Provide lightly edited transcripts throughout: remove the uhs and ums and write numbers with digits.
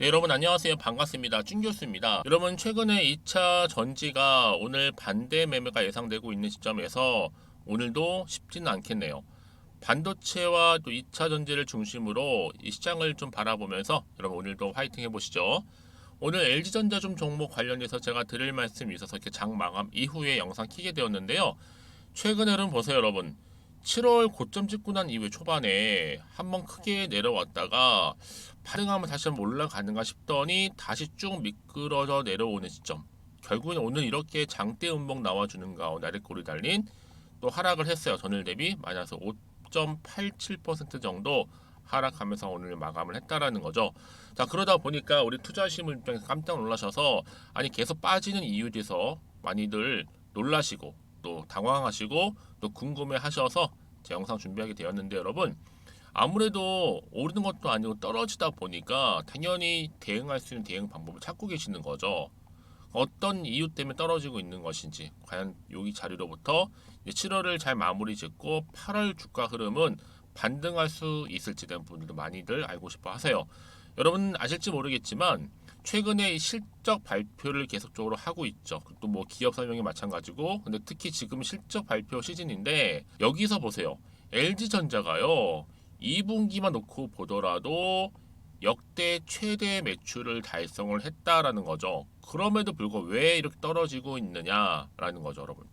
네, 여러분 안녕하세요. 반갑습니다. 준 교수입니다. 여러분 최근에 2차 전지가 오늘 반대 매매가 예상되고 있는 시점에서 오늘도 쉽지는 않겠네요. 반도체와 또 2차 전지를 중심으로 이 시장을 좀 바라보면서 여러분 오늘도 화이팅 해보시죠. 오늘 LG전자 좀 종목 관련해서 제가 드릴 말씀이 있어서 이렇게 장 마감 이후에 영상 키게 되었는데요. 최근에 여러분 보세요, 여러분. 7월 고점 찍고 난 이후에 초반에 한번 크게 내려왔다가 반등하면 다시 한번 올라가는가 싶더니 다시 쭉 미끄러져 내려오는 시점. 결국엔 오늘 이렇게 장대 음봉 나와주는 가운데 아래꼬리 달린 또 하락을 했어요. 전일 대비 마이너스 5.87% 정도 하락하면서 오늘 마감을 했다라는 거죠. 자, 그러다 보니까 우리 투자하시는 입장에서 깜짝 놀라셔서 아니 계속 빠지는 이유에 대해서 많이들 놀라시고 또 당황하시고 또 궁금해하셔서 제 영상 준비하게 되었는데 여러분 아무래도 오르는 것도 아니고 떨어지다 보니까 당연히 대응할 수 있는 대응 방법을 찾고 계시는 거죠. 어떤 이유 때문에 떨어지고 있는 것인지 과연 여기 자리로부터 7월을 잘 마무리 짓고 8월 주가 흐름은 반등할 수 있을지 대한 분들도 많이들 알고 싶어 하세요. 여러분 아실지 모르겠지만 최근에 실적 발표를 계속적으로 하고 있죠. 또 뭐 기업 설명이 마찬가지고 근데 특히 지금 실적 발표 시즌인데 여기서 보세요. LG전자가요. 2분기만 놓고 보더라도 역대 최대 매출을 달성을 했다라는 거죠. 그럼에도 불구하고 왜 이렇게 떨어지고 있느냐라는 거죠, 여러분.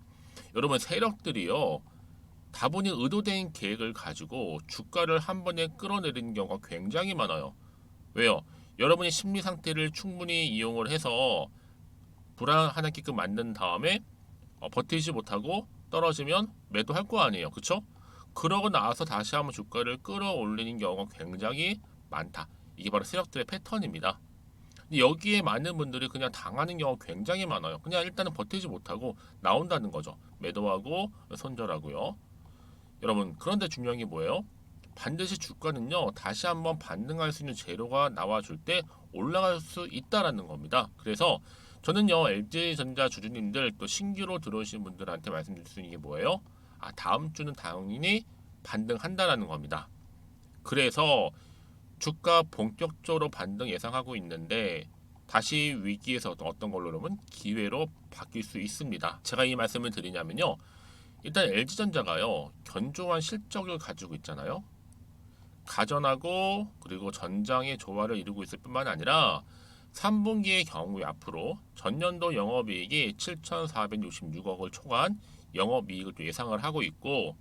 여러분 세력들이요. 다분히 의도된 계획을 가지고 주가를 한 번에 끌어내리는 경우가 굉장히 많아요. 왜요? 여러분이 심리 상태를 충분히 이용을 해서 불안하게끔 만든 다음에 버티지 못하고 떨어지면 매도할 거 아니에요. 그쵸? 그러고 나서 다시 한번 주가를 끌어올리는 경우가 굉장히 많다. 이게 바로 세력들의 패턴입니다. 근데 여기에 많은 분들이 그냥 당하는 경우가 굉장히 많아요. 그냥 일단은 버티지 못하고 나온다는 거죠. 매도하고 손절하고요. 여러분 그런데 중요한 게 뭐예요? 반드시 주가는요 다시 한번 반등할 수 있는 재료가 나와줄 때 올라갈 수 있다라는 겁니다. 그래서 저는요 LG전자 주주님들 또 신규로 들어오신 분들한테 말씀드릴 수 있는 게 뭐예요? 아 다음 주는 당연히 반등한다라는 겁니다. 그래서 주가 본격적으로 반등 예상하고 있는데 다시 위기에서 어떤 걸로 그러면 기회로 바뀔 수 있습니다. 제가 이 말씀을 드리냐면요. 일단 LG전자가요 견조한 실적을 가지고 있잖아요. 가전하고 그리고 전장의 조화를 이루고 있을 뿐만 아니라 3분기의 경우에 앞으로 전년도 영업이익이 7,466억을 초과한 영업이익을 또 예상을 하고 있고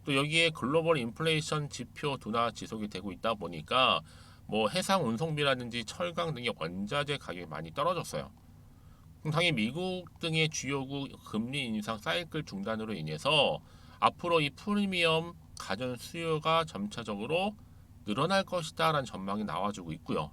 또 여기에 글로벌 인플레이션 지표 둔화 지속이 되고 있다 보니까 뭐 해상 운송비라든지 철강 등의 원자재 가격이 많이 떨어졌어요. 당연히 미국 등의 주요국 금리 인상 사이클 중단으로 인해서 앞으로 이 프리미엄 가전 수요가 점차적으로 늘어날 것이다라는 전망이 나와주고 있고요.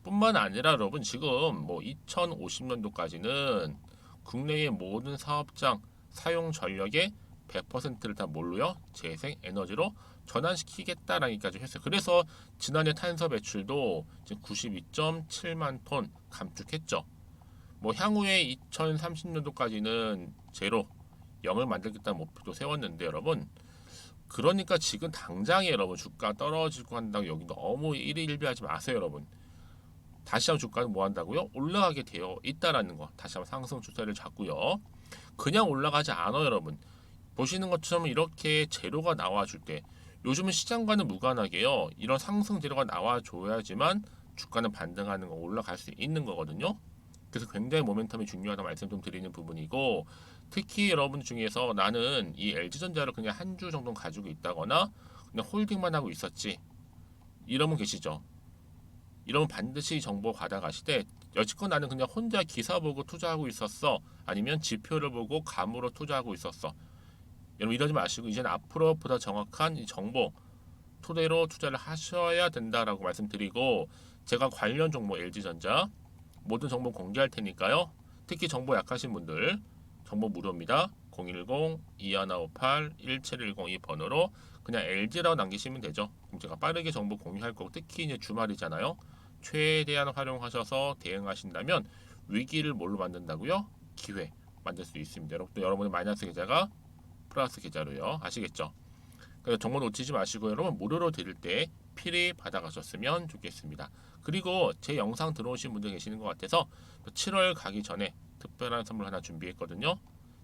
뿐만 아니라 여러분 지금 뭐 2050년도까지는 국내의 모든 사업장 사용 전력의 100%를 다 뭘로요? 재생 에너지로 전환시키겠다라는 얘기까지 했어요. 그래서 지난해 탄소 배출도 지금 92.7만 톤 감축했죠. 뭐 향후에 2030년도까지는 제로 0을 만들겠다는 목표도 세웠는데 여러분 그러니까 지금 당장에 여러분 주가 떨어지고 한다고 여기 너무 일희일비하지 마세요 여러분. 다시 한번 주가는 뭐 한다고요? 올라가게 되어 있다라는 거 다시 한번 상승 추세를 잡고요. 그냥 올라가지 않아요 여러분. 보시는 것처럼 이렇게 재료가 나와줄 때 요즘은 시장과는 무관하게요. 이런 상승 재료가 나와줘야지만 주가는 반등하는 거 올라갈 수 있는 거거든요. 그래서 굉장히 모멘텀이 중요하다 말씀 좀 드리는 부분이고 특히 여러분 중에서 나는 이 LG전자를 그냥 한 주 정도 가지고 있다거나 그냥 홀딩만 하고 있었지 이런 분 계시죠. 이러면 반드시 정보 받아가시되 여지껏 나는 그냥 혼자 기사 보고 투자하고 있었어 아니면 지표를 보고 감으로 투자하고 있었어 여러분 이러지 마시고 이제는 앞으로보다 정확한 이 정보 토대로 투자를 하셔야 된다라고 말씀드리고 제가 관련 종목 LG전자 모든 정보 공개할 테니까요. 특히 정보 약하신 분들 정보 무료입니다. 010-2158-1710 이 번호로 그냥 LG라고 남기시면 되죠. 그럼 제가 빠르게 정보 공유할 거고 특히 이제 주말이잖아요. 최대한 활용하셔서 대응하신다면 위기를 뭘로 만든다고요? 기회 만들 수 있습니다. 여러분 여러분의 마이너스 계좌가 플러스 계좌로요. 아시겠죠? 그래서 정보 놓치지 마시고 여러분 무료로 드릴 때 필히 받아가셨으면 좋겠습니다. 그리고 제 영상 들어오신 분들 계시는 것 같아서 7월 가기 전에 특별한 선물 하나 준비했거든요.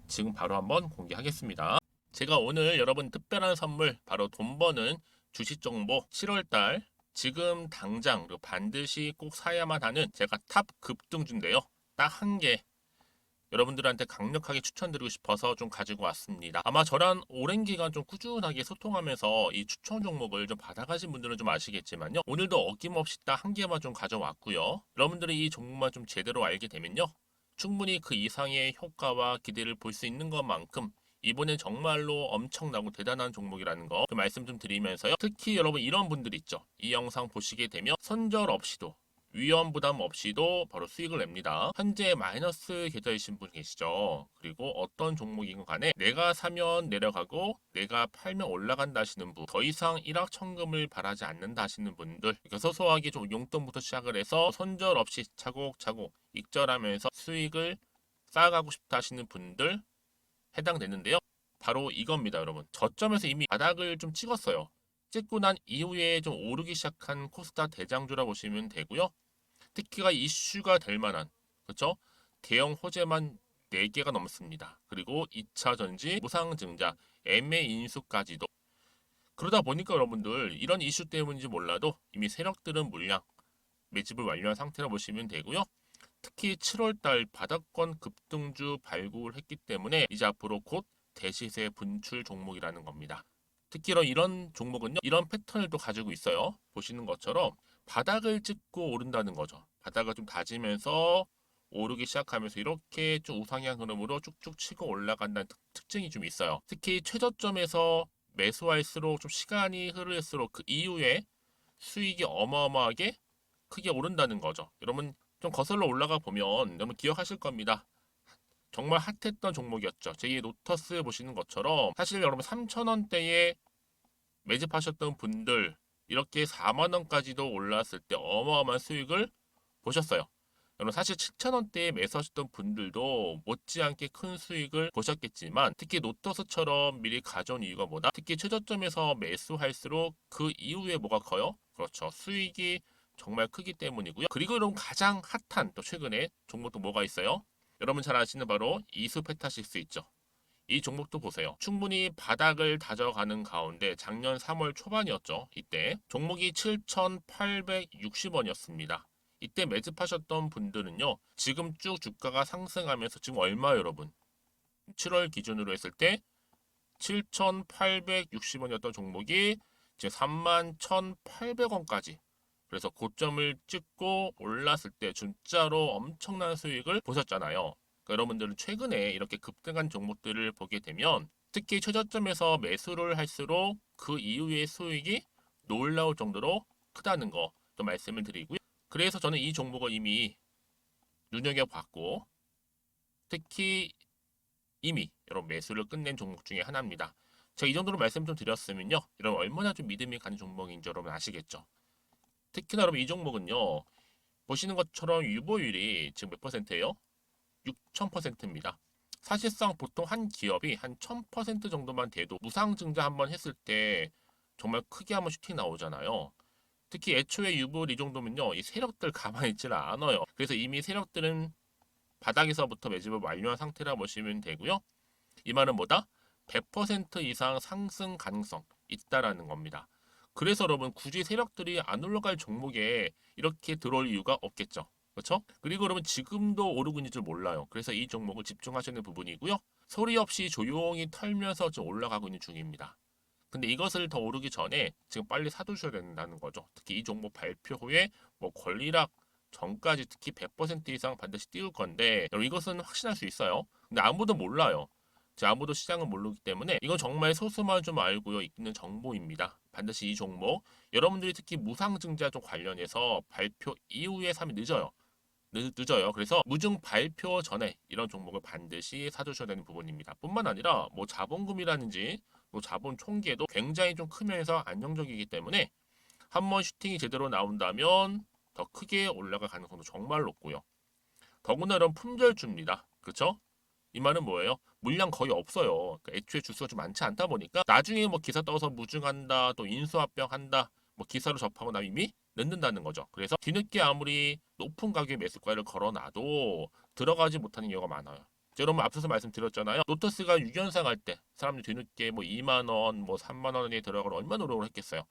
지금 바로 한번 공개하겠습니다. 제가 오늘 여러분 특별한 선물 바로 돈 버는 주식 정보 7월달 지금 당장 반드시 꼭 사야만 하는 제가 탑 급등주인데요. 딱 한 개 여러분들한테 강력하게 추천드리고 싶어서 좀 가지고 왔습니다. 아마 저랑 오랜 기간 좀 꾸준하게 소통하면서 이 추천 종목을 좀 받아가신 분들은 좀 아시겠지만요. 오늘도 어김없이 딱 한 개만 좀 가져왔고요. 여러분들이 이 종목만 좀 제대로 알게 되면요. 충분히 그 이상의 효과와 기대를 볼 수 있는 것만큼 이번엔 정말로 엄청나고 대단한 종목이라는 거 그 말씀 좀 드리면서요. 특히 여러분 이런 분들 있죠. 이 영상 보시게 되면 손절 없이도 위험 부담 없이도 바로 수익을 냅니다. 현재 마이너스 계좌이신 분 계시죠. 그리고 어떤 종목이건 간에 내가 사면 내려가고 내가 팔면 올라간다 하시는 분, 더 이상 일확천금을 바라지 않는다 하시는 분들, 이렇게 소소하게 좀 용돈부터 시작을 해서 손절 없이 차곡차곡 익절하면서 수익을 쌓아가고 싶다 하시는 분들 해당되는데요. 바로 이겁니다, 여러분. 저점에서 이미 바닥을 좀 찍었어요. 찍고 난 이후에 좀 오르기 시작한 코스닥 대장주라 보시면 되고요. 특히가 이슈가 될 만한, 그렇죠? 대형 호재만 4개가 넘습니다. 그리고 2차 전지, 무상증자, MA 인수까지도. 그러다 보니까 여러분들 이런 이슈 때문인지 몰라도 이미 세력들은 물량 매집을 완료한 상태라 보시면 되고요. 특히 7월달 바닥권 급등주 발굴을 했기 때문에 이제 앞으로 곧 대시세 분출 종목이라는 겁니다. 특히 이런 종목은요, 이런 패턴을 또 가지고 있어요. 보시는 것처럼 바닥을 찍고 오른다는 거죠. 바닥을 좀 다지면서 오르기 시작하면서 이렇게 좀 우상향 흐름으로 쭉쭉 치고 올라간다는 특징이 좀 있어요. 특히 최저점에서 매수할수록 좀 시간이 흐를수록 그 이후에 수익이 어마어마하게 크게 오른다는 거죠. 여러분 좀 거슬러 올라가 보면 여러분 기억하실 겁니다. 정말 핫했던 종목이었죠. 제2의 노터스 보시는 것처럼 사실 여러분 3,000원대에 매집하셨던 분들 이렇게 4만 원까지도 올랐을 때 어마어마한 수익을 보셨어요. 여러분 사실 7,000원대에 매수하셨던 분들도 못지않게 큰 수익을 보셨겠지만 특히 노터스처럼 미리 가져온 이유가 뭐다? 특히 최저점에서 매수할수록 그 이후에 뭐가 커요? 그렇죠. 수익이 정말 크기 때문이고요. 그리고 여러분 가장 핫한 또 최근에 종목도 뭐가 있어요? 여러분 잘 아시는 바로 이수페타식스 있죠. 이 종목도 보세요. 충분히 바닥을 다져가는 가운데 작년 3월 초반이었죠. 이때 종목이 7,860원이었습니다. 이때 매집하셨던 분들은요. 지금 쭉 주가가 상승하면서 지금 얼마 여러분? 7월 기준으로 했을 때 7,860원이었던 종목이 이제 31,800원까지 그래서 고점을 찍고 올랐을 때 진짜로 엄청난 수익을 보셨잖아요. 그러니까 여러분들은 최근에 이렇게 급등한 종목들을 보게 되면 특히 최저점에서 매수를 할수록 그 이후의 수익이 놀라울 정도로 크다는 거 또 말씀을 드리고요. 그래서 저는 이 종목을 이미 눈여겨봤고 특히 이미 여러분 매수를 끝낸 종목 중에 하나입니다. 제가 이 정도로 말씀 좀 드렸으면요. 여러분 얼마나 좀 믿음이 가는 종목인지 여러분 아시겠죠? 특히나 여러분 이 종목은요. 보시는 것처럼 유보율이 지금 몇 퍼센트예요? 6,000%입니다. 사실상 보통 한 기업이 한 1,000% 정도만 돼도 무상증자 한번 했을 때 정말 크게 한번 슈팅 나오잖아요. 특히 애초에 유보율 이 정도면요. 이 세력들 가만히 있지를 않아요. 그래서 이미 세력들은 바닥에서부터 매집을 완료한 상태라 보시면 되고요. 이 말은 뭐다? 100% 이상 상승 가능성 있다라는 겁니다. 그래서 여러분 굳이 세력들이 안 올라갈 종목에 이렇게 들어올 이유가 없겠죠. 그렇죠? 그리고 여러분 지금도 오르고 있는 줄 몰라요. 그래서 이 종목을 집중하시는 부분이고요. 소리 없이 조용히 털면서 좀 올라가고 있는 중입니다. 근데 이것을 더 오르기 전에 지금 빨리 사두셔야 된다는 거죠. 특히 이 종목 발표 후에 뭐 권리락 전까지 특히 100% 이상 반드시 띄울 건데 여러분 이것은 확신할 수 있어요. 근데 아무도 몰라요. 아무도 시장을 모르기 때문에 이건 정말 소수만 좀 알고요 있는 정보입니다. 반드시 이 종목 여러분들이 특히 무상증자 좀 관련해서 발표 이후에 사면 늦어요. 늦어요. 그래서 무증 발표 전에 이런 종목을 반드시 사두셔야 되는 부분입니다. 뿐만 아니라 뭐 자본금이라든지 뭐 자본 총계도 굉장히 좀 크면서 안정적이기 때문에 한번 슈팅이 제대로 나온다면 더 크게 올라갈 가능성도 정말 높고요. 더구나 이런 품절주입니다. 그렇죠? 이 말은 뭐예요? 물량 거의 없어요. 그러니까 애초에 주수가 좀 많지 않다 보니까 나중에 뭐 기사 떠서 무증한다, 또 인수합병 한다, 뭐 기사로 접하고 나면 이미 늦는다는 거죠. 그래서 뒤늦게 아무리 높은 가격의 매수가를 걸어놔도 들어가지 못하는 경우가 많아요. 여러분 앞서서 말씀드렸잖아요. 로터스가 6연상 할 때 사람들이 뒤늦게 뭐 2만 원, 뭐 3만 원에 들어가러 얼마나 노력을 했겠어요.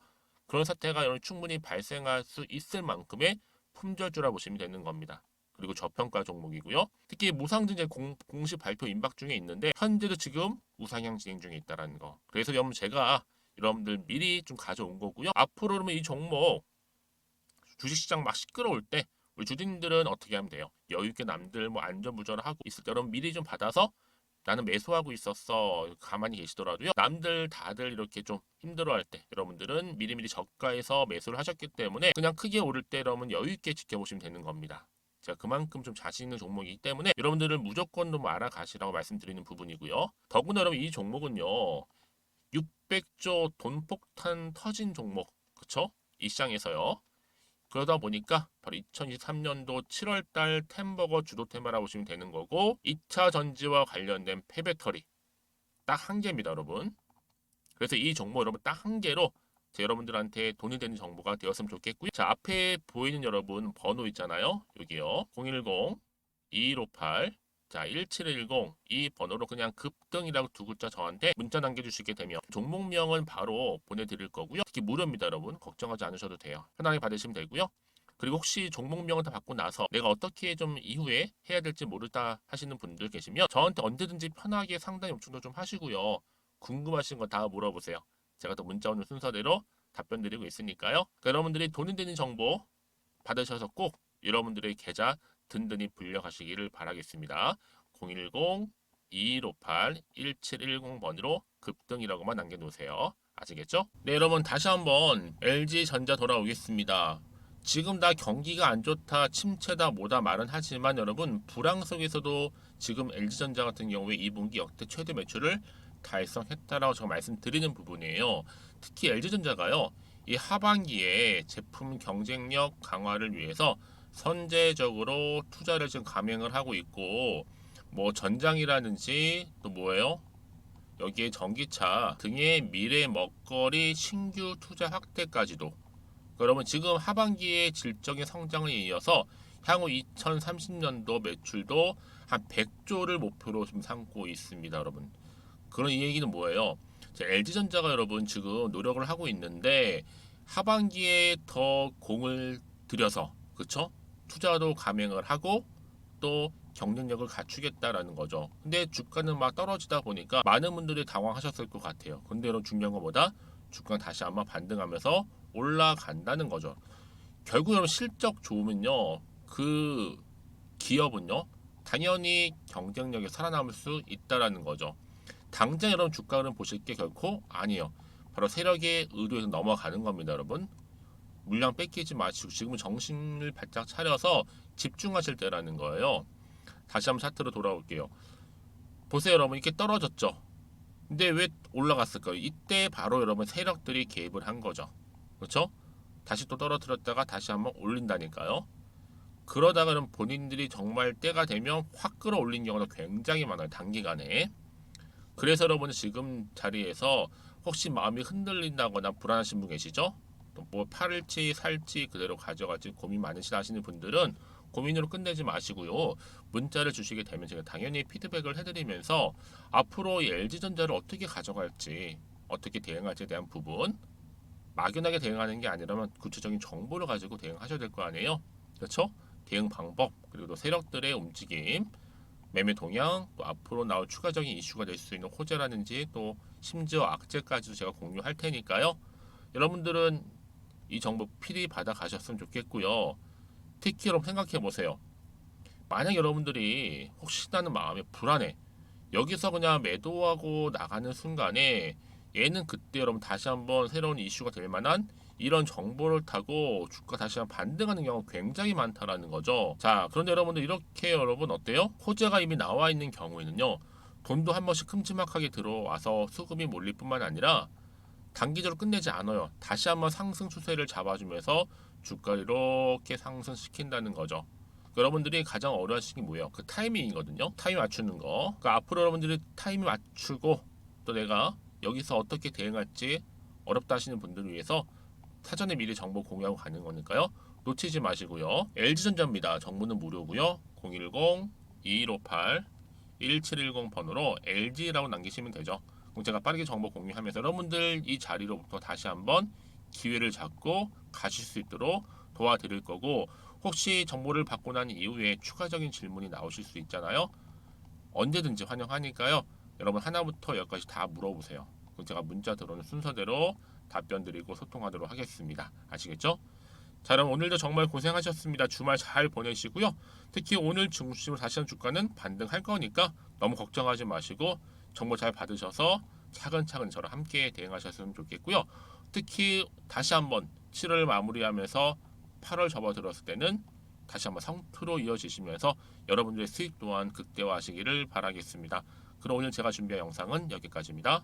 그런 사태가 여러분 충분히 발생할 수 있을 만큼의 품절주라 보시면 되는 겁니다. 그리고 저평가 종목이고요. 특히 무상증자 공식 발표 임박 중에 있는데 현재도 지금 우상향 진행 중에 있다는 거. 그래서 여러분 제가 여러분들 미리 좀 가져온 거고요. 앞으로 그러면 이 종목 주식시장 막 시끄러울 때 우리 주주님들은 어떻게 하면 돼요? 여유 있게 남들 뭐 안전부전을 하고 있을 때 여러분 미리 좀 받아서 나는 매수하고 있었어 가만히 계시더라도요. 남들 다들 이렇게 좀 힘들어할 때 여러분들은 미리미리 저가에서 매수를 하셨기 때문에 그냥 크게 오를 때 여러분 여유 있게 지켜보시면 되는 겁니다. 제가 그만큼 좀 자신 있는 종목이기 때문에 여러분들은 무조건 좀 알아가시라고 말씀드리는 부분이고요. 더구나 여러분 이 종목은요. 600조 돈폭탄 터진 종목 그쵸? 이 시장에서요. 그러다 보니까 바로 2023년도 7월달 템버거 주도 테마라고 보시면 되는 거고 2차 전지와 관련된 폐배터리 딱 한 개입니다 여러분. 그래서 이 정보 여러분 딱 한 개로 여러분들한테 돈이 되는 정보가 되었으면 좋겠고요. 자 앞에 보이는 여러분 번호 있잖아요. 여기요. 010-2158 자 1710 이 번호로 그냥 급등이라고 두 글자 저한테 문자 남겨주시게 되면 종목명은 바로 보내드릴 거고요. 특히 무료입니다 여러분. 걱정하지 않으셔도 돼요. 편하게 받으시면 되고요. 그리고 혹시 종목명을 다 받고 나서 내가 어떻게 좀 이후에 해야 될지 모르다 하시는 분들 계시면 저한테 언제든지 편하게 상담 요청도 좀 하시고요. 궁금하신 거 다 물어보세요. 제가 또 문자 오는 순서대로 답변 드리고 있으니까요. 그러니까 여러분들이 돈이 되는 정보 받으셔서 꼭 여러분들의 계좌 든든히 불려가시기를 바라겠습니다. 010-2158-1710번으로 급등이라고만 남겨놓으세요. 아시겠죠? 네 여러분 다시 한번 LG전자 돌아오겠습니다. 지금 다 경기가 안 좋다, 침체다, 뭐다 말은 하지만 여러분 불황 속에서도 지금 LG전자 같은 경우에 2분기 역대 최대 매출을 달성했다라고 제가 말씀드리는 부분이에요. 특히 LG전자가요. 이 하반기에 제품 경쟁력 강화를 위해서 선제적으로 투자를 지금 감행을 하고 있고 뭐 전장이라든지 또 뭐예요? 여기에 전기차 등의 미래 먹거리 신규 투자 확대까지도 그러면 지금 하반기에 질적인 성장에 이어서 향후 2030년도 매출도 한 100조를 목표로 지금 삼고 있습니다, 여러분. 그런 이 얘기는 뭐예요? LG전자가 여러분 지금 노력을 하고 있는데 하반기에 더 공을 들여서 그쵸? 투자도 감행을 하고 또 경쟁력을 갖추겠다라는 거죠. 근데 주가는 막 떨어지다 보니까 많은 분들이 당황하셨을 것 같아요. 근데 여러분 중요한 것보다 주가가 다시 한번 반등하면서 올라간다는 거죠. 결국 여러분 실적 좋으면요. 그 기업은요. 당연히 경쟁력이 살아남을 수 있다라는 거죠. 당장 여러분 주가를 보실 게 결코 아니에요. 바로 세력의 의도에서 넘어가는 겁니다, 여러분. 물량 뺏기지 마시고 지금은 정신을 바짝 차려서 집중하실 때라는 거예요. 다시 한번 차트로 돌아올게요. 보세요, 여러분. 이렇게 떨어졌죠. 근데 왜 올라갔을까요? 이때 바로 여러분 세력들이 개입을 한 거죠. 그렇죠? 다시 또 떨어뜨렸다가 다시 한번 올린다니까요. 그러다가 그럼 본인들이 정말 때가 되면 확 끌어올린 경우가 굉장히 많아요. 단기간에. 그래서 여러분 지금 자리에서 혹시 마음이 흔들린다거나 불안하신 분 계시죠? 또 뭐 팔을지 살지 그대로 가져갈지 고민 많으시다 하시는 분들은 고민으로 끝내지 마시고요. 문자를 주시게 되면 제가 당연히 피드백을 해드리면서 앞으로 이 LG전자를 어떻게 가져갈지 어떻게 대응할지에 대한 부분 막연하게 대응하는 게 아니라면 구체적인 정보를 가지고 대응하셔야 될 거 아니에요. 그렇죠? 대응 방법 그리고 또 세력들의 움직임 매매 동향, 또 앞으로 나올 추가적인 이슈가 될 수 있는 호재라든지 또 심지어 악재까지도 제가 공유할 테니까요. 여러분들은 이 정보 필히 받아 가셨으면 좋겠고요. 특히 여러분 생각해 보세요. 만약 여러분들이 혹시나는 마음이 불안해. 여기서 그냥 매도하고 나가는 순간에 얘는 그때 여러분 다시 한번 새로운 이슈가 될 만한 이런 정보를 타고 주가 다시 한번 반등하는 경우가 굉장히 많다라는 거죠. 자, 그런데 여러분들 이렇게 여러분 어때요? 호재가 이미 나와 있는 경우에는요. 돈도 한 번씩 큼지막하게 들어와서 수급이 몰릴 뿐만 아니라 단기적으로 끝내지 않아요. 다시 한번 상승 추세를 잡아주면서 주가를 이렇게 상승시킨다는 거죠. 여러분들이 가장 어려워하시는 게 뭐예요? 그 타이밍이거든요. 타이밍 맞추는 거. 그러니까 앞으로 여러분들이 타이밍 맞추고 또 내가 여기서 어떻게 대응할지 어렵다 하시는 분들을 위해서 사전에 미리 정보 공유하고 가는 거니까요. 놓치지 마시고요. LG전자입니다. 정보는 무료고요. 010-2158-1710 번호로 LG라고 남기시면 되죠. 그럼 제가 빠르게 정보 공유하면서 여러분들 이 자리로부터 다시 한번 기회를 잡고 가실 수 있도록 도와드릴 거고, 혹시 정보를 받고 난 이후에 추가적인 질문이 나오실 수 있잖아요. 언제든지 환영하니까요. 여러분 하나부터 열까지 다 물어보세요. 그럼 제가 문자 들어오는 순서대로 답변 드리고 소통하도록 하겠습니다. 아시겠죠? 자, 그럼 오늘도 정말 고생하셨습니다. 주말 잘 보내시고요. 특히 오늘 중심으로 다시 한 주가는 반등할 거니까 너무 걱정하지 마시고 정보 잘 받으셔서 차근차근 저랑 함께 대응하셨으면 좋겠고요. 특히 다시 한번 7월 마무리하면서 8월 접어들었을 때는 다시 한번 성투로 이어지시면서 여러분들의 수익 또한 극대화하시기를 바라겠습니다. 그럼 오늘 제가 준비한 영상은 여기까지입니다.